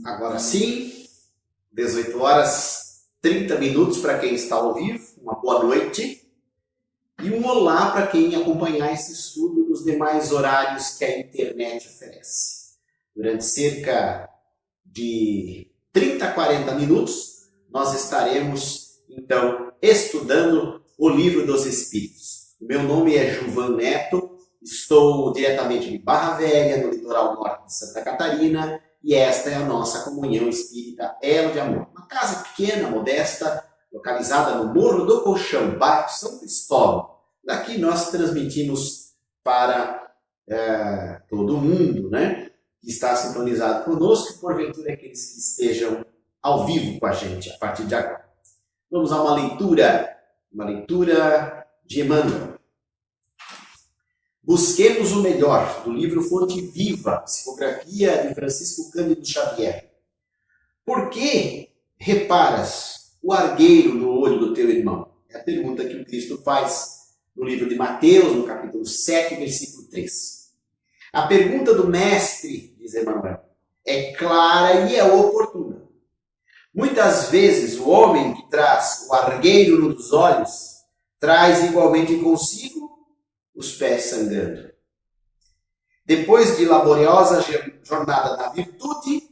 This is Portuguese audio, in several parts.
Agora sim, 18 horas 30 minutos para quem está ao vivo, uma boa noite. E um olá para quem acompanhar esse estudo nos demais horários que a internet oferece. Durante cerca de 30 a 40 minutos, nós estaremos, então, estudando o Livro dos Espíritos. O meu nome é Gilvan Neto, estou diretamente de Barra Velha, no litoral norte de Santa Catarina, e esta é a nossa comunhão espírita Elo de Amor. Uma casa pequena, modesta, localizada no Morro do Colchão, bairro São Cristóvão. Daqui nós transmitimos para todo mundo, né? Que está sintonizado conosco, e porventura aqueles que estejam ao vivo com a gente a partir de agora. Vamos a uma leitura de Emmanuel. Busquemos o melhor, do livro Fonte Viva, psicografia de Francisco Cândido Xavier. Por que reparas o argueiro no olho do teu irmão? É a pergunta que o Cristo faz no livro de Mateus, no capítulo 7, versículo 3. A pergunta do mestre, diz Emmanuel, é clara e é oportuna. Muitas vezes o homem que traz o argueiro nos olhos traz igualmente consigo os pés sangrando. Depois de laboriosa jornada na virtude,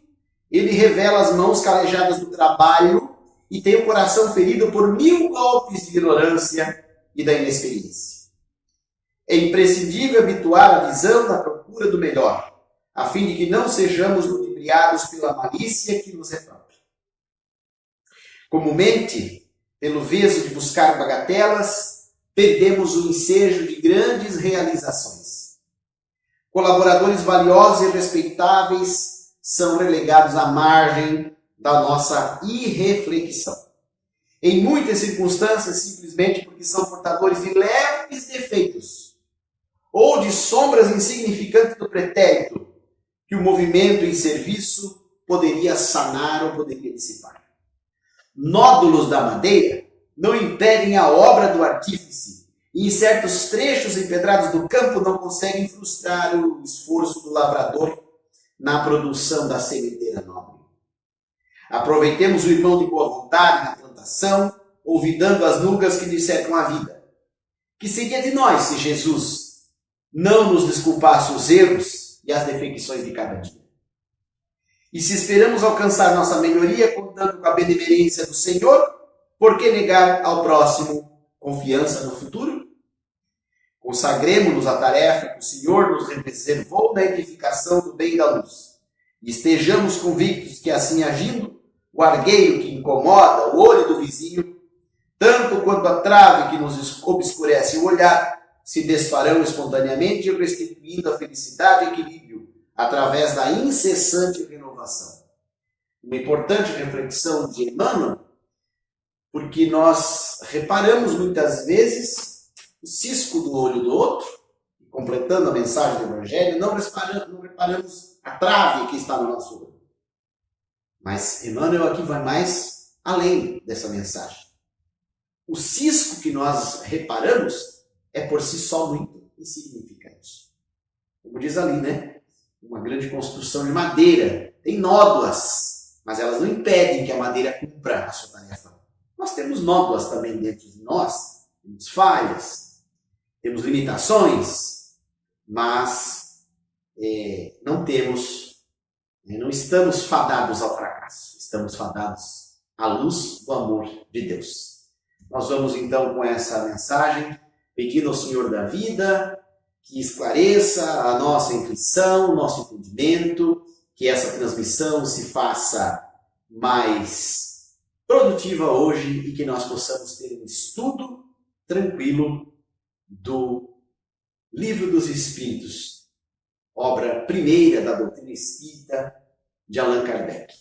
ele revela as mãos calejadas do trabalho e tem o coração ferido por 1000 golpes de ignorância e da inexperiência. É imprescindível habituar a visão na procura do melhor, a fim de que não sejamos ludibriados pela malícia que nos é própria. Comumente, pelo veso de buscar bagatelas, perdemos o ensejo de grandes realizações. Colaboradores valiosos e respeitáveis são relegados à margem da nossa irreflexão. Em muitas circunstâncias, simplesmente porque são portadores de leves defeitos ou de sombras insignificantes do pretérito que o movimento em serviço poderia sanar ou poderia dissipar. Nódulos da madeira não impedem a obra do artífice e em certos trechos empedrados do campo não conseguem frustrar o esforço do lavrador na produção da sementeira nobre. Aproveitemos o irmão de boa vontade na plantação, olvidando as nugas que lhe cercam a vida. Que seria de nós se Jesus não nos desculpasse os erros e as defecções de cada dia? E se esperamos alcançar nossa melhoria contando com a benemerência do Senhor, por que negar ao próximo confiança no futuro? Consagremos-nos à tarefa que o Senhor nos reservou na edificação do bem e da luz. E estejamos convictos que assim agindo, o argueiro que incomoda o olho do vizinho, tanto quanto a trave que nos obscurece o olhar, se desfarão espontaneamente, restituindo a felicidade e equilíbrio através da incessante renovação. Uma importante reflexão de Emmanuel, porque nós reparamos muitas vezes o cisco do olho do outro, e completando a mensagem do Evangelho, não reparamos a trave que está no nosso olho. Mas Emmanuel aqui vai mais além dessa mensagem. O cisco que nós reparamos é por si só muito insignificante. Como diz ali, né? Uma grande construção de madeira tem nódoas, mas elas não impedem que a madeira cumpra a sua tarefa. Nós temos nódoas também dentro de nós, temos falhas, temos limitações, mas não estamos fadados ao fracasso, estamos fadados à luz do amor de Deus. Nós vamos então com essa mensagem, pedindo ao Senhor da vida que esclareça a nossa intuição, o nosso entendimento, que essa transmissão se faça mais produtiva hoje e que nós possamos ter um estudo tranquilo do Livro dos Espíritos, obra primeira da doutrina espírita de Allan Kardec.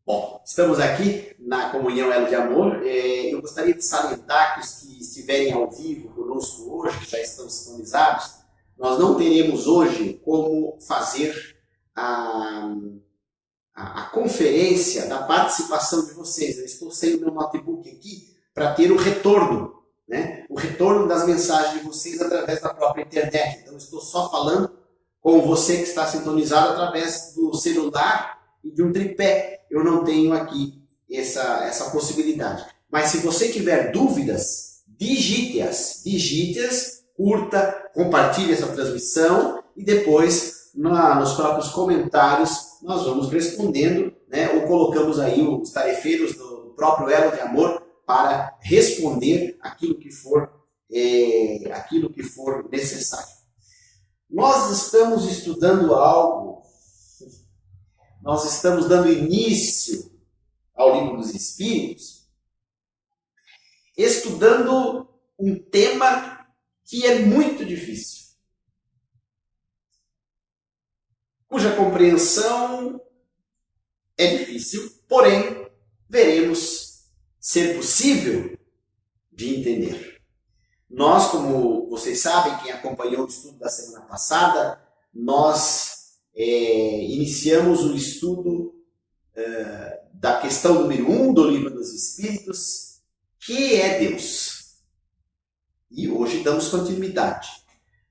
Bom, estamos aqui na comunhão Elo de Amor. Eu gostaria de salientar que os que estiverem ao vivo conosco hoje, que já estão sintonizados, nós não teremos hoje como fazer a conferência da participação de vocês. Eu estou sem o meu notebook aqui para ter o retorno, né? O retorno das mensagens de vocês através da própria internet. Então, eu estou só falando com você que está sintonizado através do celular e de um tripé. Eu não tenho aqui essa possibilidade. Mas se você tiver dúvidas, digite-as, curta, compartilhe essa transmissão e depois nos próprios comentários nós vamos respondendo, né? Ou colocamos aí os tarefeiros do próprio Elo de Amor para responder aquilo que for necessário. Nós estamos estudando algo, nós estamos dando início ao Livro dos Espíritos, estudando um tema que é muito difícil, cuja compreensão é difícil, porém, veremos ser possível de entender. Nós, como vocês sabem, quem acompanhou o estudo da semana passada, nós iniciamos o estudo da questão número 1 do Livro dos Espíritos, que é Deus. E hoje damos continuidade.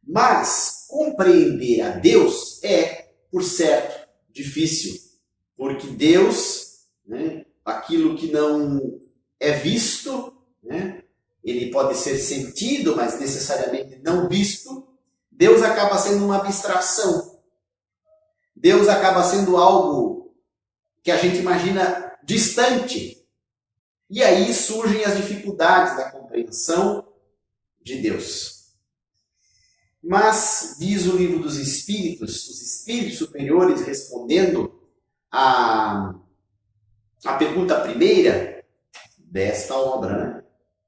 Mas compreender a Deus é, por certo, difícil. Porque Deus, né, aquilo que não é visto, né, ele pode ser sentido, mas necessariamente não visto, Deus acaba sendo uma abstração. Deus acaba sendo algo que a gente imagina distante. E aí surgem as dificuldades da compreensão de Deus. Mas, diz o Livro dos Espíritos, os espíritos superiores respondendo a pergunta primeira desta obra, né?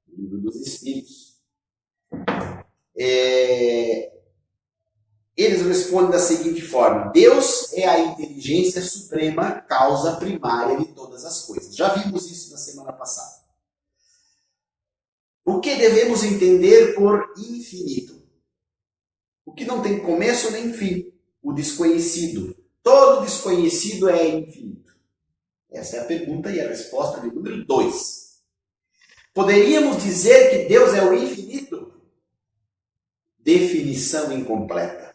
O Livro dos Espíritos. Eles respondem da seguinte forma: Deus é a inteligência suprema, causa primária de todas as coisas. Já vimos isso na semana passada. O que devemos entender por infinito? O que não tem começo nem fim. O desconhecido. Todo desconhecido é infinito. Essa é a pergunta e a resposta de número 2. Poderíamos dizer que Deus é o infinito? Definição incompleta.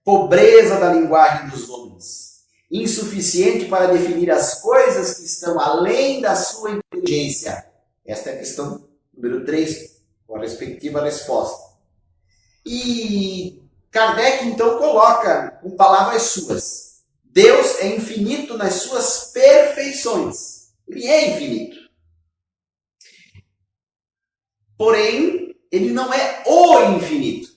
Pobreza da linguagem dos homens. Insuficiente para definir as coisas que estão além da sua inteligência. Esta é a questão número 3, com a respectiva resposta. E Kardec, então, coloca com palavras suas: Deus é infinito nas suas perfeições. Ele é infinito. Porém, ele não é o infinito.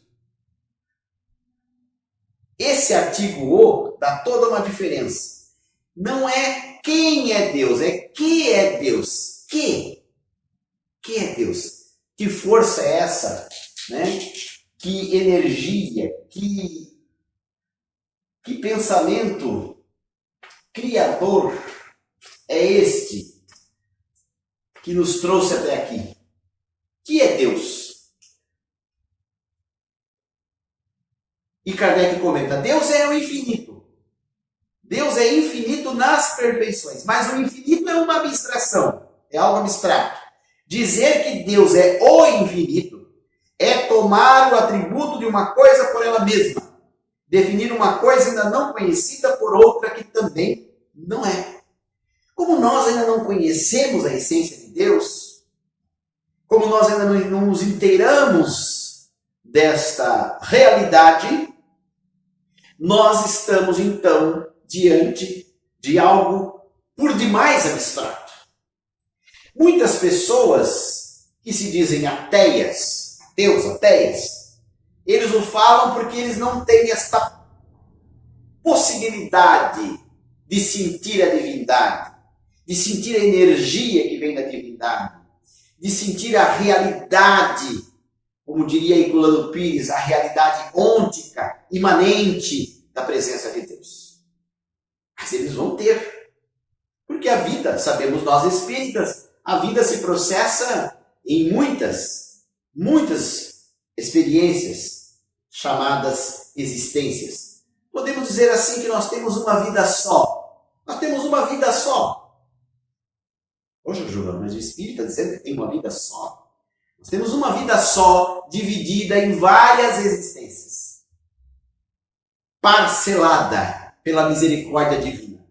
Esse artigo "o" dá toda uma diferença. Não é quem é Deus, é que é Deus. Que é Deus? Que força é essa, né? Que energia, que pensamento criador é este que nos trouxe até aqui? Que é Deus? E Kardec comenta: Deus é o infinito. Deus é infinito nas perfeições, mas o infinito é uma abstração, é algo abstrato. Dizer que Deus é o infinito é tomar o atributo de uma coisa por ela mesma. Definir uma coisa ainda não conhecida por outra que também não é. Como nós ainda não conhecemos a essência de Deus, como nós ainda não nos inteiramos desta realidade, nós estamos então diante de algo por demais abstrato. Muitas pessoas que se dizem ateias, eles o falam porque eles não têm esta possibilidade de sentir a divindade, de sentir a energia que vem da divindade, de sentir a realidade, como diria Herculano Pires, a realidade ôntica, imanente da presença de Deus. Mas eles vão ter, porque a vida, sabemos nós espíritas, a vida se processa em muitas experiências chamadas existências. Podemos dizer assim que nós temos uma vida só. Nós temos uma vida só. Poxa, Júlio, mas o Espírito está dizendo que tem uma vida só. Nós temos uma vida só, dividida em várias existências, parcelada pela misericórdia divina.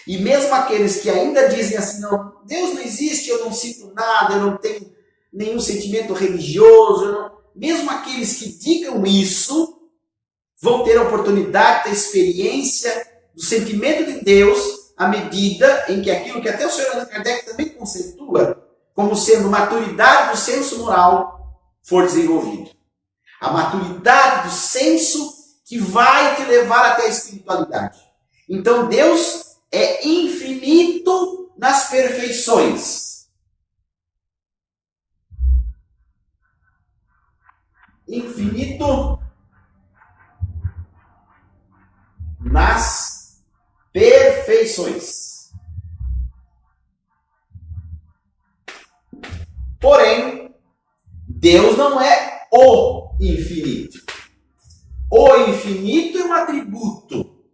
E mesmo aqueles que ainda dizem assim, não, Deus não existe, eu não sinto nada, eu não tenho nenhum sentimento religioso, mesmo aqueles que digam isso, vão ter a oportunidade da experiência do sentimento de Deus à medida em que aquilo que até o Sr. Allan Kardec também conceitua como sendo maturidade do senso moral for desenvolvido. A maturidade do senso que vai te levar até a espiritualidade. Então Deus é infinito nas perfeições. Infinito nas perfeições. Porém, Deus não é o infinito. O infinito é um atributo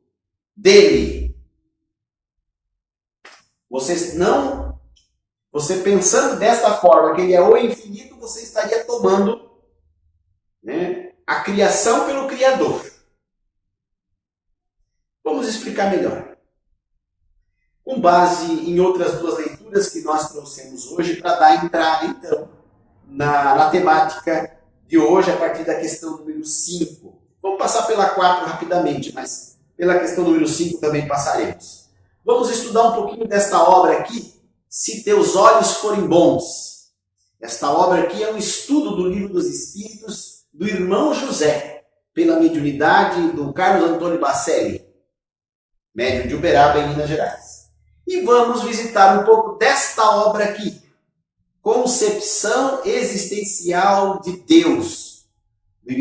dele. Você pensando desta forma, que ele é o infinito, você estaria tomando, né, a criação pelo Criador. Vamos explicar melhor. Com base em outras duas leituras que nós trouxemos hoje, para dar entrada, então, na temática de hoje, a partir da questão número 5. Vamos passar pela 4 rapidamente, mas pela questão número 5 também passaremos. Vamos estudar um pouquinho desta obra aqui, Se Teus Olhos Forem Bons. Esta obra aqui é um estudo do Livro dos Espíritos do irmão José, pela mediunidade do Carlos Antônio Bacelli, médium de Uberaba, em Minas Gerais. E vamos visitar um pouco desta obra aqui, Concepção Existencial de Deus, do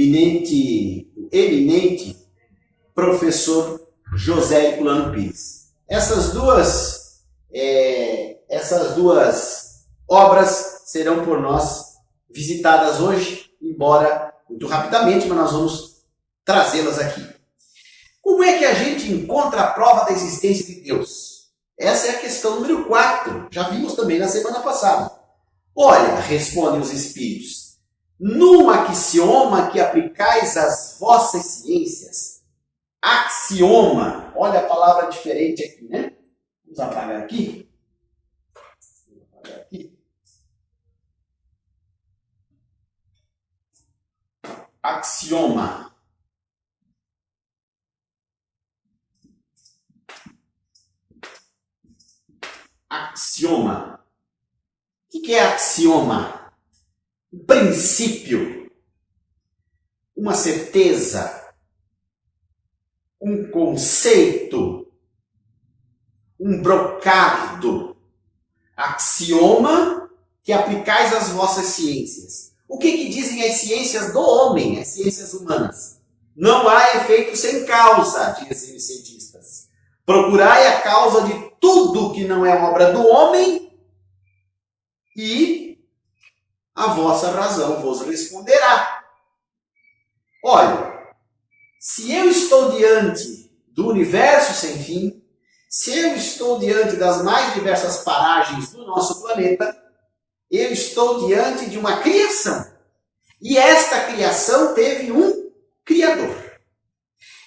eminente professor José Herculano Pires. Essas duas obras serão por nós visitadas hoje, embora muito rapidamente, mas nós vamos trazê-las aqui. Como é que a gente encontra a prova da existência de Deus? Essa é a questão número 4. Já vimos também na semana passada. Olha, respondem os espíritos, num axioma que aplicais às vossas ciências. Axioma. Olha a palavra diferente aqui, né? Vamos apagar aqui. Axioma. Axioma. O que é axioma? Um princípio, uma certeza, um conceito, um brocardo. Axioma que aplicais às vossas ciências. O que dizem as ciências do homem, as ciências humanas? Não há efeito sem causa, dizem os cientistas. Procurai a causa de tudo que não é obra do homem e a vossa razão vos responderá. Olha, se eu estou diante do universo sem fim, se eu estou diante das mais diversas paragens do nosso planeta, eu estou diante de uma criação. E esta criação teve um Criador.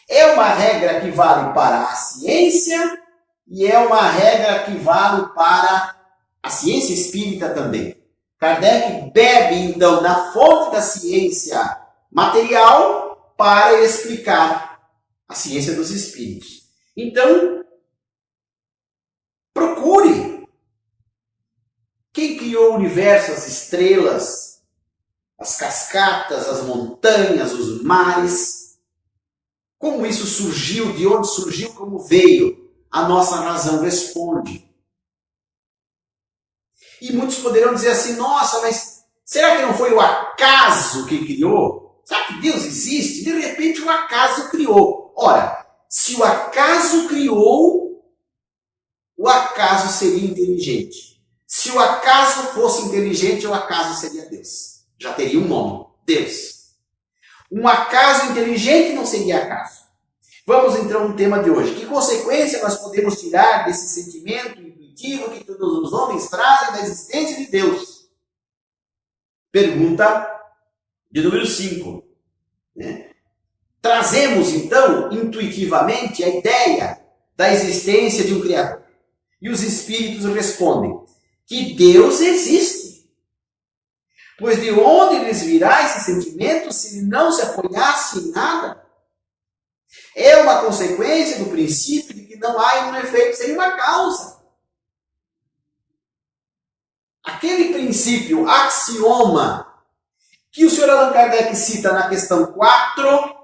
É uma regra que vale para a ciência e é uma regra que vale para a ciência espírita também. Kardec bebe, então, na fonte da ciência material para explicar a ciência dos espíritos. Então, procure. Quem criou o universo, as estrelas, as cascatas, as montanhas, os mares? Como isso surgiu? De onde surgiu? Como veio? A nossa razão responde. E muitos poderão dizer assim, nossa, mas será que não foi o acaso que criou? Será que Deus existe? De repente o acaso criou. Ora, se o acaso criou, o acaso seria inteligente. Se o acaso fosse inteligente, o acaso seria Deus. Já teria um nome, Deus. Um acaso inteligente não seria acaso. Vamos então no tema de hoje. Que consequência nós podemos tirar desse sentimento intuitivo que todos os homens trazem da existência de Deus? Pergunta de número 5. Trazemos então intuitivamente a ideia da existência de um Criador. E os espíritos respondem que Deus existe. Pois de onde lhes virá esse sentimento se ele não se apoiasse em nada? É uma consequência do princípio de que não há um efeito sem uma causa. Aquele princípio, axioma, que o Sr. Allan Kardec cita na questão 4,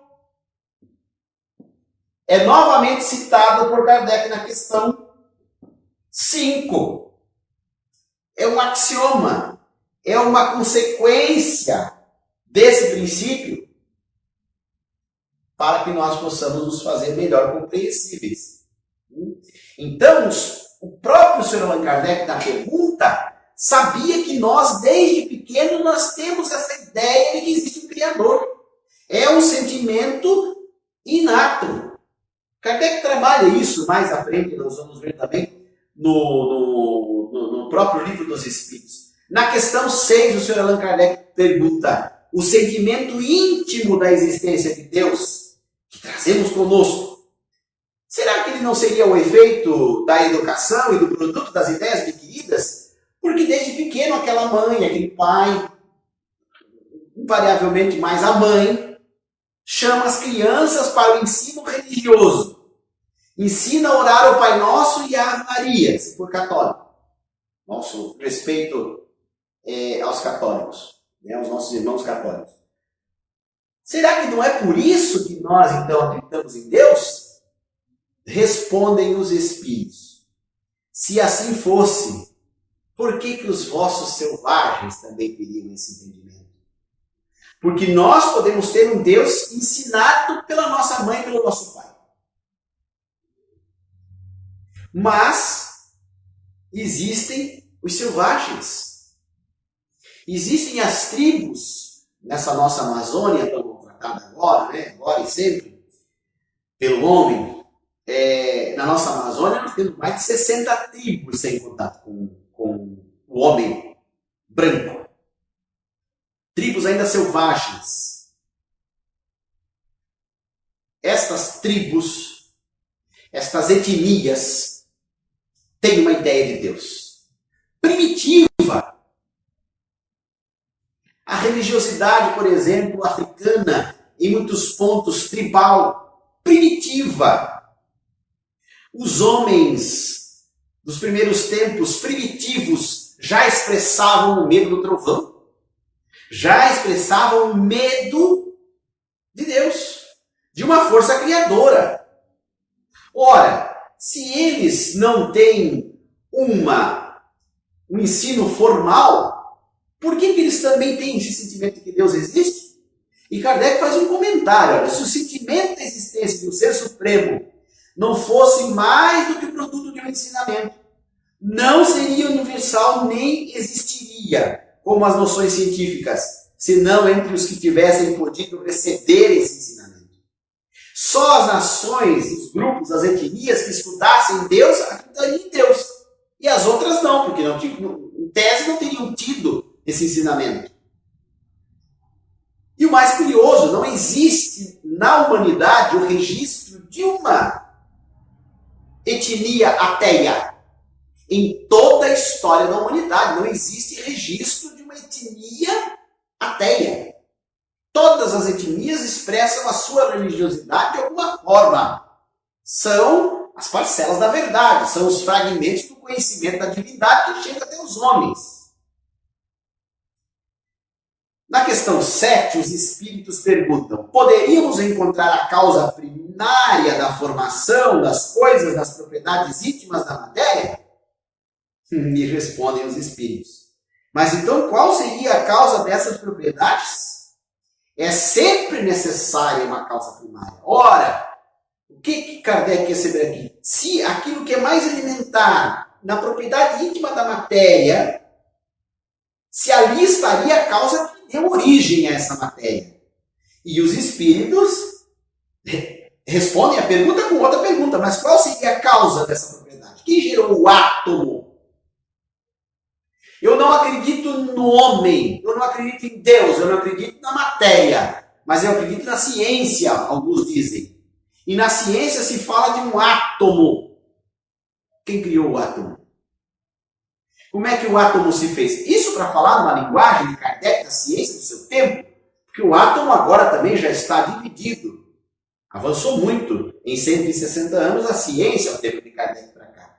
é novamente citado por Kardec na questão 5. É um axioma, é uma consequência desse princípio para que nós possamos nos fazer melhor compreensíveis. Então, o próprio Sr. Allan Kardec, na pergunta, sabia que nós, desde pequeno, nós temos essa ideia de que existe um Criador. É um sentimento inato. Kardec trabalha isso mais à frente, nós vamos ver também no próprio Livro dos Espíritos. Na questão 6, o Sr. Allan Kardec pergunta: o sentimento íntimo da existência de Deus que trazemos conosco, será que ele não seria o efeito da educação e do produto das ideias adquiridas? Porque desde pequeno aquela mãe, aquele pai, invariavelmente mais a mãe, chama as crianças para o ensino religioso. Ensina a orar ao Pai Nosso e a Ave Maria, se for católico. Nosso respeito aos católicos, aos nossos irmãos católicos. Será que não é por isso que nós, então, acreditamos em Deus? Respondem os Espíritos: se assim fosse, por que os vossos selvagens também teriam esse entendimento? Porque nós podemos ter um Deus ensinado pela nossa mãe e pelo nosso pai. Mas existem os selvagens. Existem as tribos nessa nossa Amazônia, tão tratada agora, agora e sempre, pelo homem. Na nossa Amazônia nós temos mais de 60 tribos sem contato com o homem branco. Tribos ainda selvagens. Estas tribos, estas etnias, têm uma ideia de Deus primitiva. A religiosidade, por exemplo, africana, em muitos pontos tribal, primitiva. Os homens dos primeiros tempos primitivos já expressavam o medo do trovão, já expressavam o medo de Deus, de uma força criadora. Ora, se eles não têm um ensino formal, por que eles também têm esse sentimento de que Deus existe? E Kardec faz um comentário: olha, se o sentimento da existência de um ser supremo não fosse mais do que o produto de um ensinamento, não seria universal nem existiria como as noções científicas, senão entre os que tivessem podido receber esse ensinamento. Só as nações, os grupos, as etnias que estudassem Deus acreditariam em Deus. E as outras não, porque em tese não teriam tido esse ensinamento. E o mais curioso, não existe na humanidade o registro de uma etnia ateia. Em toda a história da humanidade não existe registro de uma etnia ateia. Todas as etnias expressam a sua religiosidade de alguma forma. São as parcelas da verdade, são os fragmentos do conhecimento da divindade que chega até os homens. Na questão 7, os espíritos perguntam: poderíamos encontrar a causa primária da formação das coisas, das propriedades íntimas da matéria? Me respondem os espíritos: mas então qual seria a causa dessas propriedades? É sempre necessária uma causa primária. Ora, o que Kardec quer saber aqui? Se aquilo que é mais elementar na propriedade íntima da matéria, se ali estaria a causa que deu origem a essa matéria. E os espíritos respondem a pergunta com outra pergunta: mas qual seria a causa dessa propriedade? Quem gerou o átomo? Eu não acredito no homem, eu não acredito em Deus, eu não acredito na matéria, mas eu acredito na ciência, alguns dizem. E na ciência se fala de um átomo. Quem criou o átomo? Como é que o átomo se fez? Isso para falar numa linguagem de Kardec, da ciência do seu tempo, porque o átomo agora também já está dividido. Avançou muito em 160 anos a ciência, ao tempo de Kardec para cá.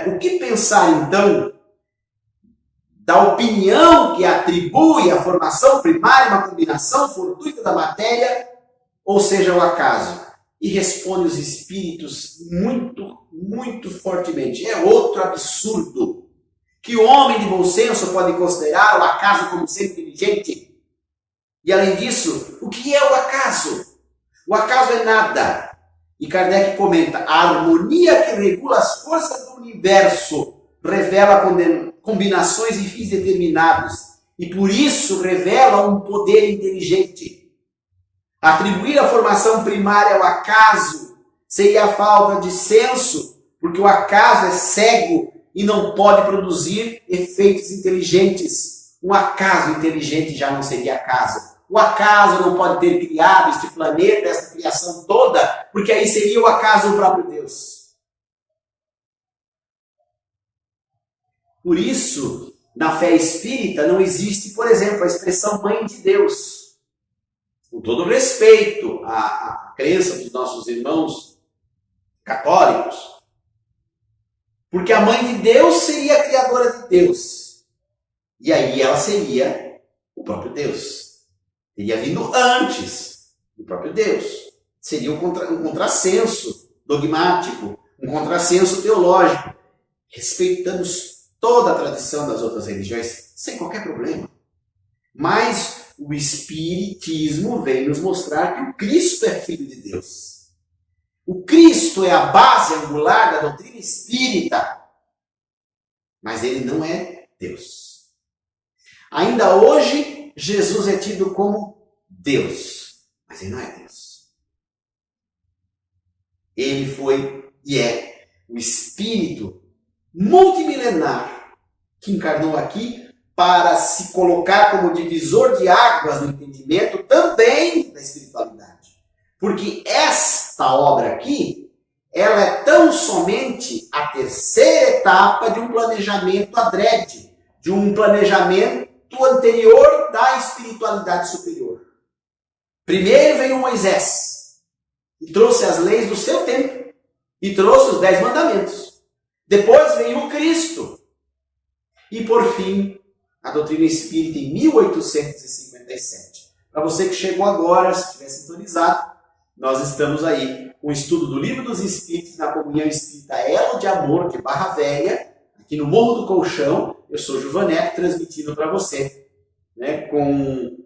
O que pensar, então, da opinião que atribui à formação primária uma combinação fortuita da matéria, ou seja, o acaso? E responde os espíritos muito fortemente. É outro absurdo. Que o homem de bom senso pode considerar o acaso como ser inteligente. E além disso, o que é o acaso? O acaso é nada. E Kardec comenta, a harmonia que regula as forças do universo revela combinações e fins determinados. E por isso revela um poder inteligente. Atribuir a formação primária ao acaso seria a falta de senso, porque o acaso é cego e não pode produzir efeitos inteligentes. Um acaso inteligente já não seria acaso. O acaso não pode ter criado este planeta, esta criação toda, porque aí seria o acaso do próprio Deus. Por isso, na fé espírita não existe, por exemplo, a expressão Mãe de Deus. Com todo respeito à crença dos nossos irmãos católicos, porque a Mãe de Deus seria a criadora de Deus. E aí ela seria o próprio Deus. Teria vindo antes do próprio Deus. Seria um contrassenso dogmático, um contrassenso teológico. Respeitamos toda a tradição das outras religiões, sem qualquer problema. Mas o Espiritismo vem nos mostrar que o Cristo é Filho de Deus. O Cristo é a base angular da doutrina espírita, mas ele não é Deus. Ainda hoje, Jesus é tido como Deus, mas ele não é Deus. Ele foi e é o Espírito multimilenar que encarnou aqui para se colocar como divisor de águas no entendimento também da espiritualidade. Porque esta obra aqui, ela é tão somente a terceira etapa de um planejamento adrede, de um planejamento anterior da espiritualidade superior. Primeiro veio Moisés, e trouxe as leis do seu tempo, e trouxe os 10 mandamentos. Depois veio o Cristo, e por fim, a doutrina espírita em 1857. Para você que chegou agora, se estiver sintonizado, nós estamos aí com o estudo do Livro dos Espíritos na Comunhão Espírita Elo de Amor de Barra Velha, aqui no Morro do Colchão. Eu sou Juvaneto, transmitindo para você, com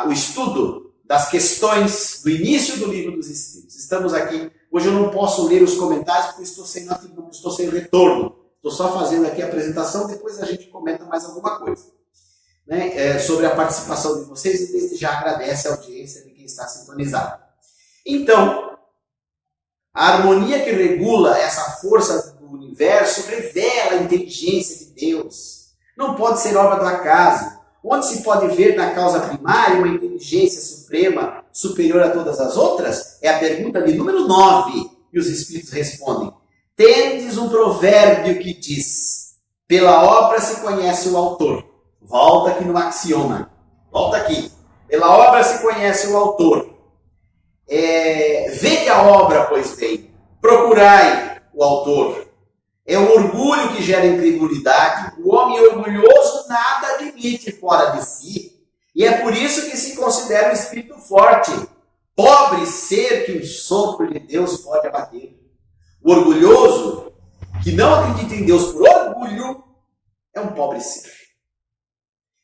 o estudo das questões do início do Livro dos Espíritos. Estamos aqui, hoje eu não posso ler os comentários porque estou sem retorno. Estou só fazendo aqui a apresentação, depois a gente comenta mais alguma coisa. Sobre a participação de vocês, e desde já agradece a audiência de quem está sintonizado. Então, a harmonia que regula essa força do universo revela a inteligência de Deus. Não pode ser obra do acaso. Onde se pode ver na causa primária uma inteligência suprema superior a todas as outras? É a pergunta de número 9. E os Espíritos respondem: tendes um provérbio que diz, pela obra se conhece o autor. Volta aqui no axioma. Volta aqui. Pela obra se conhece o autor. Vede a obra, pois bem. Procurai o autor. É o orgulho que gera incredulidade. O homem orgulhoso nada admite fora de si. E é por isso que se considera um espírito forte. Pobre ser que o sopro de Deus pode abater. O orgulhoso, que não acredita em Deus por orgulho, é um pobre ser.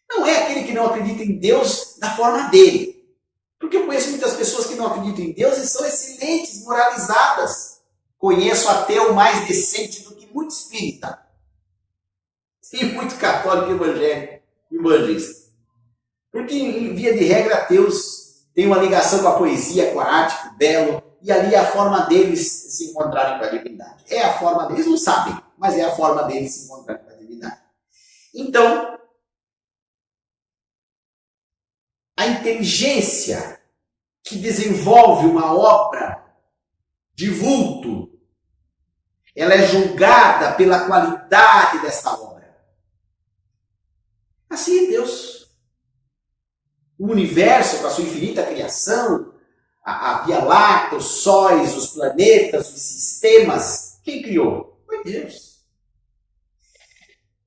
Não é aquele que não acredita em Deus da forma dele. Porque eu conheço muitas pessoas que não acreditam em Deus e são excelentes, moralizadas. Conheço ateu mais decente do que muito espírita. E muito católico evangélico, evangelista. Porque, em via de regra, ateus têm uma ligação com a poesia, com a arte, com o belo, e ali é a forma deles se encontrarem com a divindade. É a forma deles, não sabem, mas é a forma deles se encontrarem com a divindade. Então, a inteligência que desenvolve uma obra de vulto, ela é julgada pela qualidade desta obra. Assim é Deus. O universo, com a sua infinita criação, a Via Láctea, os sóis, os planetas, os sistemas, quem criou? Foi Deus.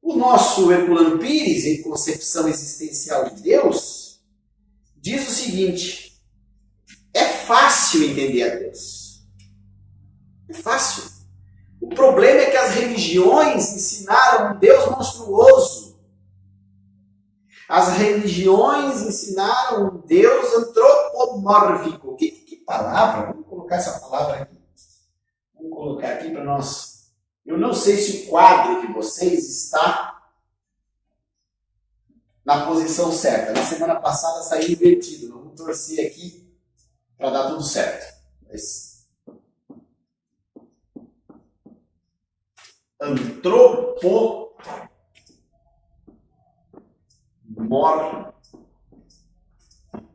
O nosso Herculano Pires, em Concepção Existencial de Deus, diz o seguinte: é fácil entender a Deus. É fácil. O problema é que as religiões ensinaram um Deus monstruoso. As religiões ensinaram um Deus antropomórfico. Que palavra? Vamos colocar essa palavra aqui. Vamos colocar aqui para nós. Eu não sei se o quadro de vocês está na posição certa. Na semana passada saiu invertido. Vamos torcer aqui para dar tudo certo. Antropomórfico.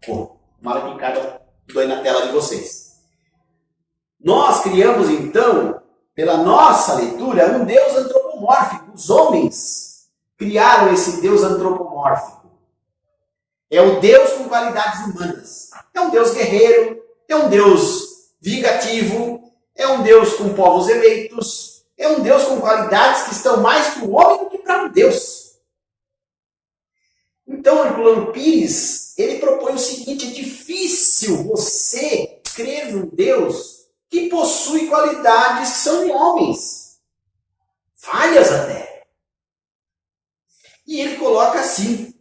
Tomara que cada dois na tela de vocês. Nós criamos, então, pela nossa leitura, um Deus antropomórfico. Os homens criaram esse Deus antropomórfico. É o Deus com qualidades humanas. É um Deus guerreiro, é um Deus vingativo, é um Deus com povos eleitos, é um Deus com qualidades que estão mais para o homem do que para um Deus. Então, Herculano Pires, ele propõe o seguinte: é difícil você crer num Deus que possui qualidades que são de homens. Falhas até. E ele coloca assim: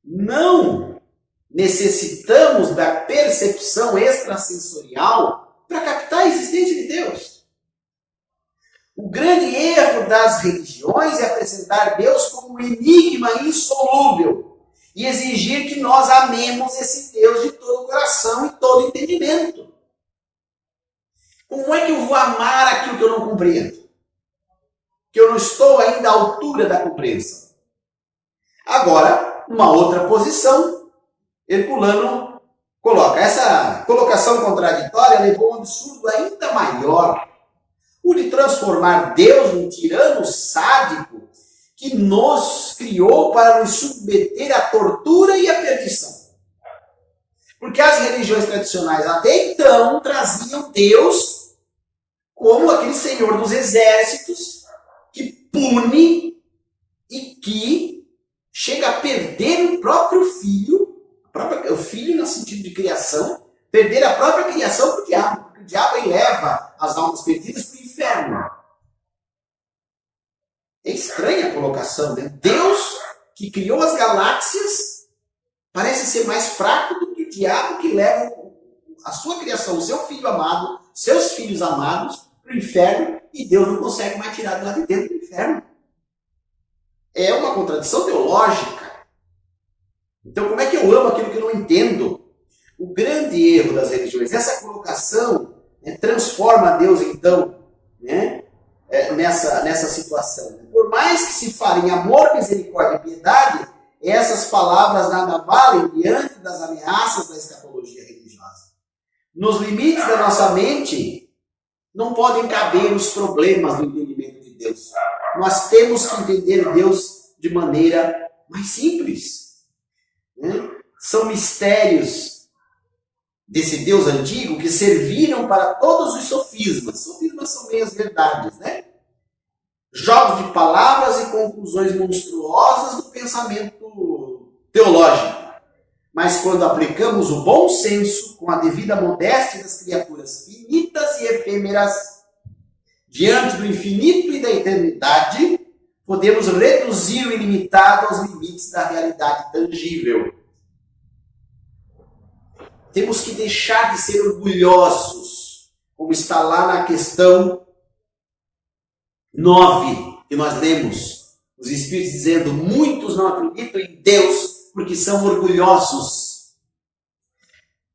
não necessitamos da percepção extrasensorial para captar a existência de Deus. O grande erro das religiões é apresentar Deus como um enigma insolúvel e exigir que nós amemos esse Deus de todo o coração e todo entendimento. Como é que eu vou amar aquilo que eu não compreendo? Que eu não estou ainda à altura da compreensão. Agora, uma outra posição, Herculano coloca. Essa colocação contraditória levou a um absurdo ainda maior: o de transformar Deus num tirano sádico que nos criou para nos submeter à tortura e à perdição. Porque as religiões tradicionais até então traziam Deus como aquele senhor dos exércitos que pune e que chega a perder o próprio filho, o filho no sentido de criação, perder a própria criação para o diabo. Porque o diabo aí leva as almas perdidas para o inferno. É estranha a colocação, né? Deus, que criou as galáxias, parece ser mais fraco do que o diabo, que leva a sua criação, o seu filho amado, seus filhos amados, para o inferno, e Deus não consegue mais tirar de lá de dentro do inferno. É uma contradição teológica. Então, como é que eu amo aquilo que eu não entendo? O grande erro das religiões, essa colocação, transforma Deus, então, nessa situação. Por mais que se fale em amor, misericórdia e piedade, essas palavras nada valem diante das ameaças da escatologia religiosa. Nos limites da nossa mente, não podem caber os problemas do entendimento de Deus. Nós temos que entender Deus de maneira mais simples. São mistérios desse Deus antigo que serviram para todos os sofismas. Sofismas são meias verdades, né? Jogos de palavras e conclusões monstruosas do pensamento teológico. Mas quando aplicamos o bom senso com a devida modéstia das criaturas finitas e efêmeras, diante do infinito e da eternidade, podemos reduzir o ilimitado aos limites da realidade tangível. Temos que deixar de ser orgulhosos, como está lá na questão 9, que nós lemos. Os Espíritos dizendo: muitos não acreditam em Deus porque são orgulhosos.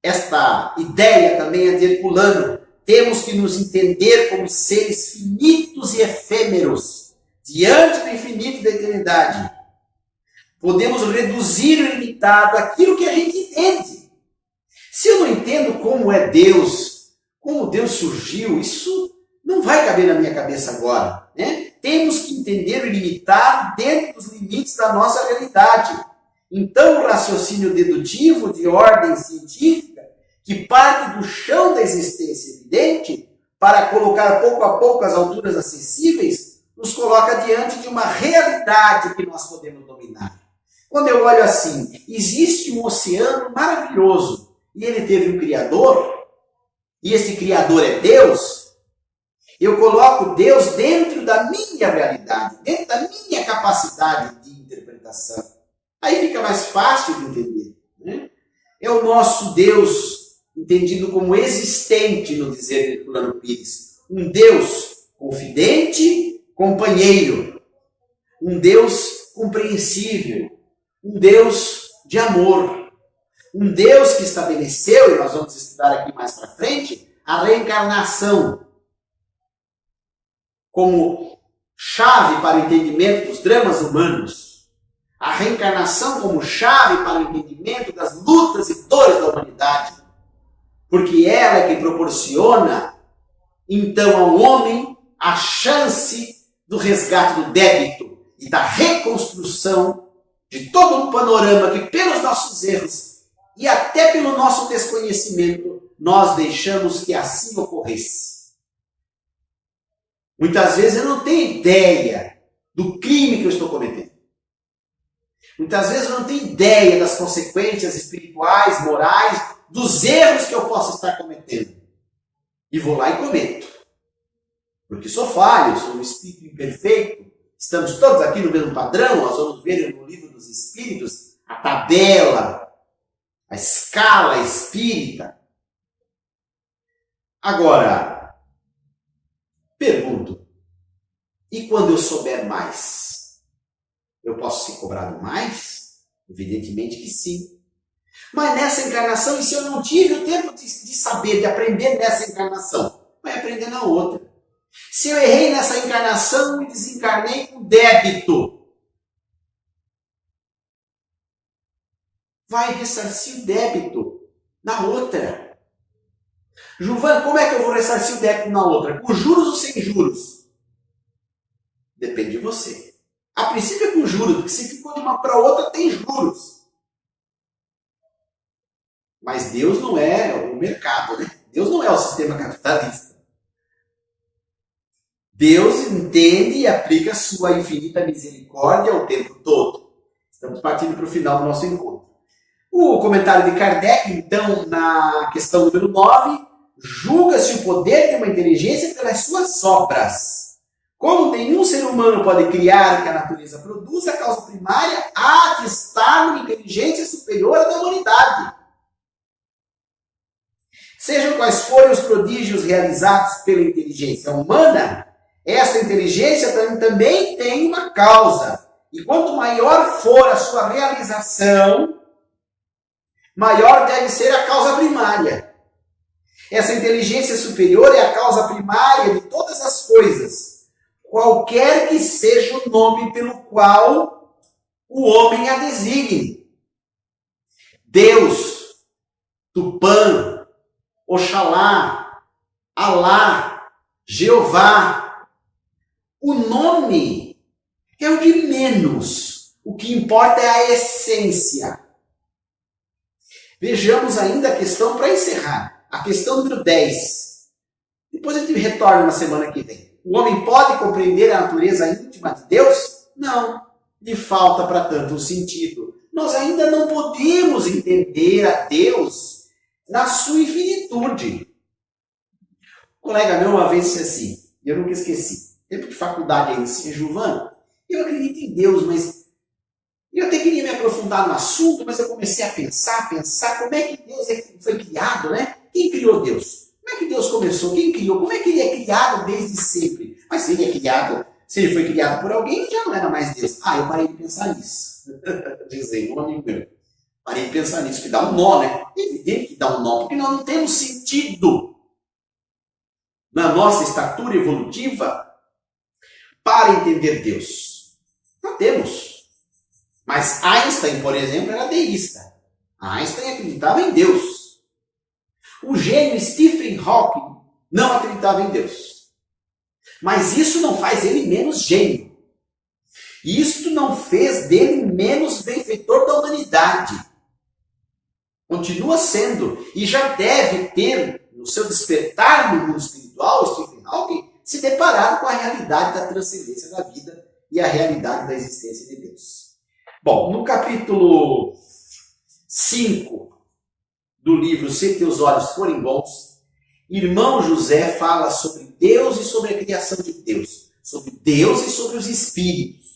Esta ideia também é de Herculano. Temos que nos entender como seres finitos e efêmeros, diante do infinito da eternidade. Podemos reduzir o ilimitado àquilo que a gente entende. Se Se eu não entendo como é Deus, como Deus surgiu, isso não vai caber na minha cabeça agora, né? Temos que entender o ilimitado dentro dos limites da nossa realidade. Então, o raciocínio dedutivo de ordem científica, que parte do chão da existência evidente, para colocar pouco a pouco as alturas acessíveis, nos coloca diante de uma realidade que nós podemos dominar. Quando eu olho assim, existe um oceano maravilhoso, e ele teve um Criador, e esse Criador é Deus, eu coloco Deus dentro da minha realidade, dentro da minha capacidade de interpretação. Aí fica mais fácil de entender, né? É o nosso Deus entendido como existente, no dizer de Fulano Pires. Um Deus confidente, companheiro. Um Deus compreensível. Um Deus de amor. Um Deus que estabeleceu, e nós vamos estudar aqui mais para frente, a reencarnação como chave para o entendimento dos dramas humanos. A reencarnação como chave para o entendimento das lutas e dores da humanidade. Porque ela é que proporciona, então, ao homem a chance do resgate do débito e da reconstrução de todo um panorama que, pelos nossos erros e até pelo nosso desconhecimento, nós deixamos que assim ocorresse. Muitas vezes eu não tenho ideia do crime que eu estou cometendo. Muitas vezes eu não tenho ideia das consequências espirituais, morais, dos erros que eu posso estar cometendo. E vou lá e cometo. Porque sou falho, sou um espírito imperfeito. Estamos todos aqui no mesmo padrão. Nós vamos ver no livro dos Espíritos a tabela, a escala espírita. Agora, pergunto, e quando eu souber mais? Eu posso ser cobrado mais? Evidentemente que sim. Mas nessa encarnação, e se eu não tive o tempo de saber, de aprender nessa encarnação? Vai aprender na outra. Se eu errei nessa encarnação e desencarnei com débito, vai ressarcir o débito na outra. Gilvan, como é que eu vou ressarcir o débito na outra? Com juros ou sem juros? Depende de você. A princípio é com juros, porque se ficou de uma para outra, tem juros. Mas Deus não é o mercado, né? Deus não é o sistema capitalista. Deus entende e aplica sua infinita misericórdia o tempo todo. Estamos partindo para o final do nosso encontro. O comentário de Kardec, então, na questão número 9, julga-se o poder de uma inteligência pelas suas obras. Como nenhum ser humano pode criar o que a natureza produz, a causa primária há de estar numa inteligência superior à da humanidade. Sejam quais forem os prodígios realizados pela inteligência humana, essa inteligência também tem uma causa. E quanto maior for a sua realização, maior deve ser a causa primária. Essa inteligência superior é a causa primária de todas as coisas, qualquer que seja o nome pelo qual o homem a designe. Deus, Tupã, Oxalá, Alá, Jeová. O nome é o de menos. O que importa é a essência. Vejamos ainda a questão para encerrar. A questão número 10. Depois a gente retorna na semana que vem. O homem pode compreender a natureza íntima de Deus? Não. Lhe falta, para tanto, um sentido. Nós ainda não podemos entender a Deus na sua infinitude. Um colega meu uma vez disse assim, e eu nunca esqueci, tempo de faculdade ainda, assim, Gilvan, eu acredito em Deus, mas eu até queria me aprofundar no assunto, mas eu comecei a pensar, como é que Deus foi criado, né? Quem criou Deus? Como é que Deus começou? Quem criou? Como é que ele é criado desde sempre? Mas se ele é criado, se ele foi criado por alguém, ele já não era mais Deus. Eu parei de pensar nisso. Dizem, um amigo meu. Parei de pensar nisso, que dá um nó, né? É evidente que dá um nó, porque nós não temos sentido na nossa estatura evolutiva para entender Deus. Não temos. Mas Einstein, por exemplo, era deísta. Einstein acreditava em Deus. O gênio Stephen Hawking não acreditava em Deus. Mas isso não faz ele menos gênio. Isto não fez dele menos benfeitor da humanidade. Continua sendo, e já deve ter, no seu despertar no mundo espiritual, Stephen Hawking, se deparado com a realidade da transcendência da vida e a realidade da existência de Deus. Bom, no capítulo 5 do livro Se Teus Olhos Forem Bons, irmão José fala sobre Deus e sobre a criação de Deus, sobre Deus e sobre os espíritos.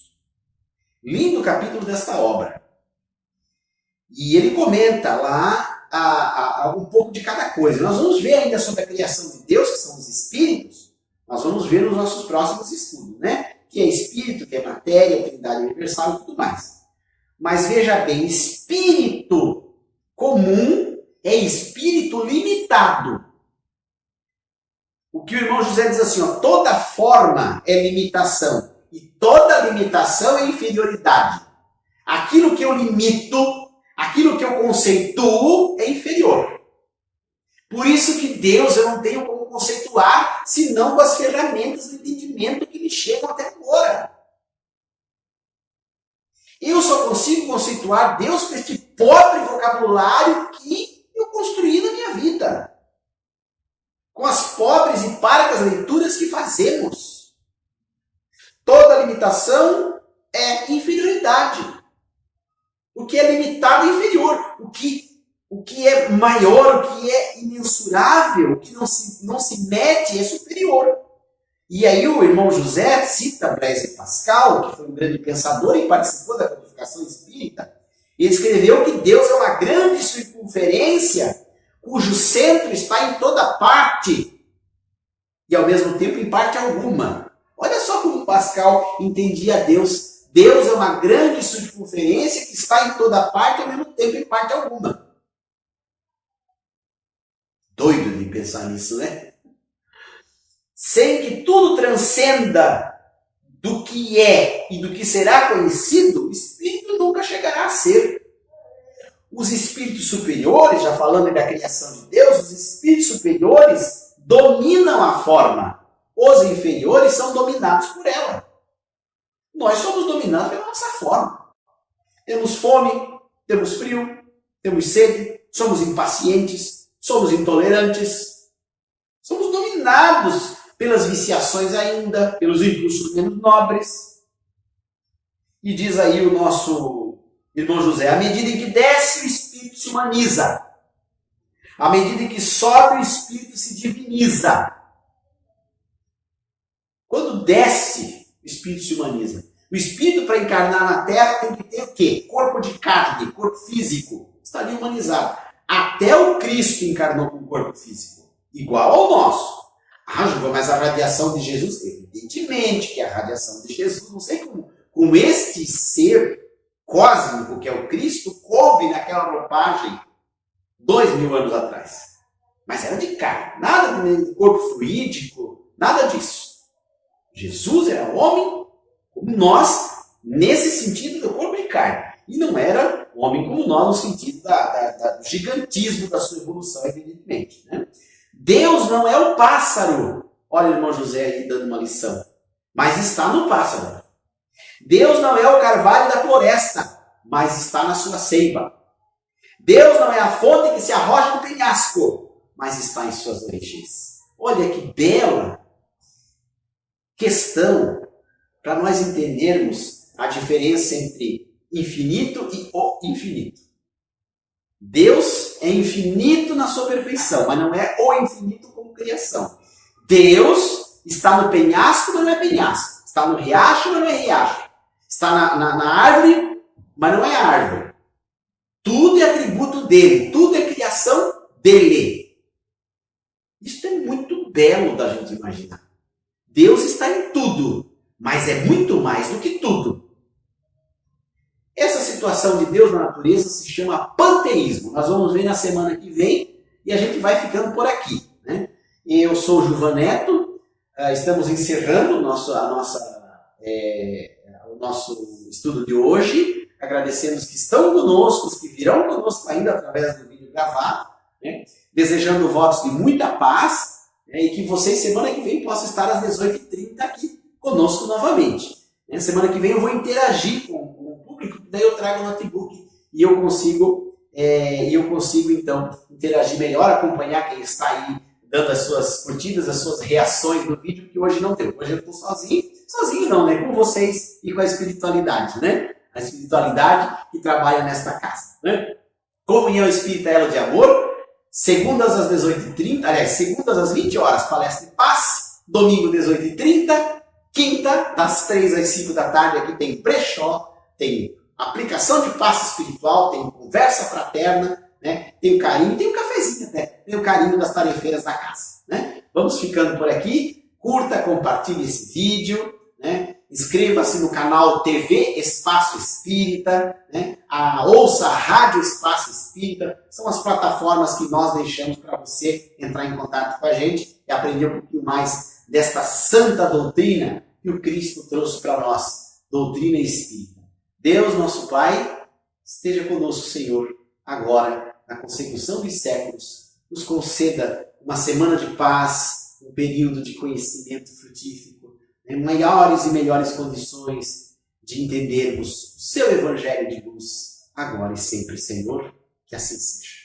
Lindo capítulo desta obra. E ele comenta lá um pouco de cada coisa. Nós vamos ver ainda sobre a criação de Deus, que são os espíritos. Nós vamos ver nos nossos próximos estudos, né? Que é espírito, que é matéria, trindade universal e tudo mais. Mas veja bem, espírito comum é espírito limitado. O que o irmão José diz assim, ó, toda forma é limitação. E toda limitação é inferioridade. Aquilo que eu limito, aquilo que eu conceituo é inferior. Por isso que Deus eu não tenho como conceituar, senão com as ferramentas de entendimento que me chegam até agora. Eu só consigo conceituar Deus com este pobre vocabulário que eu construí na minha vida. Com as pobres e parcas leituras que fazemos. Toda limitação é inferioridade. O que é limitado é inferior. O que é maior, o que é imensurável, o que não se mede é superior. E aí o irmão José cita Blaise Pascal, que foi um grande pensador e participou da codificação espírita. Ele escreveu que Deus é uma grande circunferência cujo centro está em toda parte e ao mesmo tempo em parte alguma. Olha só como Pascal entendia Deus. Deus é uma grande circunferência que está em toda parte e ao mesmo tempo em parte alguma. Doido de pensar nisso, né? Sem que tudo transcenda do que é e do que será conhecido, o espírito nunca chegará a ser. Os espíritos superiores, já falando da criação de Deus, os espíritos superiores dominam a forma. Os inferiores são dominados por ela. Nós somos dominados pela nossa forma. Temos fome, temos frio, temos sede, somos impacientes, somos intolerantes. Somos dominados pelas viciações ainda, pelos impulsos menos nobres. E diz aí o nosso irmão José, à medida em que desce, o espírito se humaniza. À medida em que sobe, o espírito se diviniza. Quando desce, o espírito se humaniza. O espírito, para encarnar na Terra, tem que ter o quê? Corpo de carne, corpo físico. Está ali humanizado. Até o Cristo encarnou com corpo físico. Igual ao nosso. Ah, Juba, mas a radiação de Jesus? Evidentemente que a radiação de Jesus, não sei como este ser cósmico, que é o Cristo, coube naquela roupagem 2000 anos atrás. Mas era de carne. Nada de corpo fluídico, nada disso. Jesus era homem como nós, nesse sentido do corpo de carne. E não era homem como nós, no sentido do gigantismo da sua evolução, evidentemente. Né? Deus não é o pássaro. Olha o irmão José aí dando uma lição. Mas está no pássaro. Deus não é o carvalho da floresta, mas está na sua seiva. Deus não é a fonte que se arroja no penhasco, mas está em suas origens. Olha que bela questão para nós entendermos a diferença entre infinito e o infinito. Deus é infinito na sua perfeição, mas não é o infinito como criação. Deus está no penhasco, mas não é penhasco. Está no riacho, mas não é riacho. Está na árvore, mas não é árvore. Tudo é atributo dele, tudo é criação dele. Isso é muito belo da gente imaginar. Deus está em tudo, mas é muito mais do que tudo. Essa situação de Deus na natureza se chama panteísmo. Nós vamos ver na semana que vem e a gente vai ficando por aqui. Né? Eu sou o Juvan Neto, estamos encerrando o nosso estudo de hoje. Agradecemos que estão conosco, os que virão conosco ainda através do vídeo gravado. Né? desejando votos de muita paz, né, e que vocês, semana que vem, possam estar às 18h30 aqui conosco novamente. Semana que vem eu vou interagir com o público, daí eu trago o notebook e eu consigo, então, interagir melhor, acompanhar quem está aí dando as suas curtidas, as suas reações no vídeo, que hoje não tem. Hoje eu estou sozinho não, né? Com vocês e com a espiritualidade, né? A espiritualidade que trabalha nesta casa, né? Comunhão Espírita Elo de Amor, segundas às 18h30, aliás, segundas às 20 horas, palestra de paz, domingo 18h30, quinta, das 3 às 5 da tarde, aqui tem brechó, tem aplicação de passe espiritual, tem conversa fraterna, né? Tem o carinho, tem o cafezinho até, tem o carinho das tarefeiras da casa, né? Vamos ficando por aqui, curta, compartilhe esse vídeo, né? Inscreva-se no canal TV Espaço Espírita, né? Ouça a Rádio Espaço Espírita, são as plataformas que nós deixamos para você entrar em contato com a gente e aprender um pouquinho mais desta santa doutrina que o Cristo trouxe para nós, doutrina espírita. Deus, nosso Pai, esteja conosco, Senhor, agora, na consecução dos séculos. Nos conceda uma semana de paz, um período de conhecimento frutífero, maiores e melhores condições de entendermos o seu Evangelho de luz, agora e sempre, Senhor, que assim seja.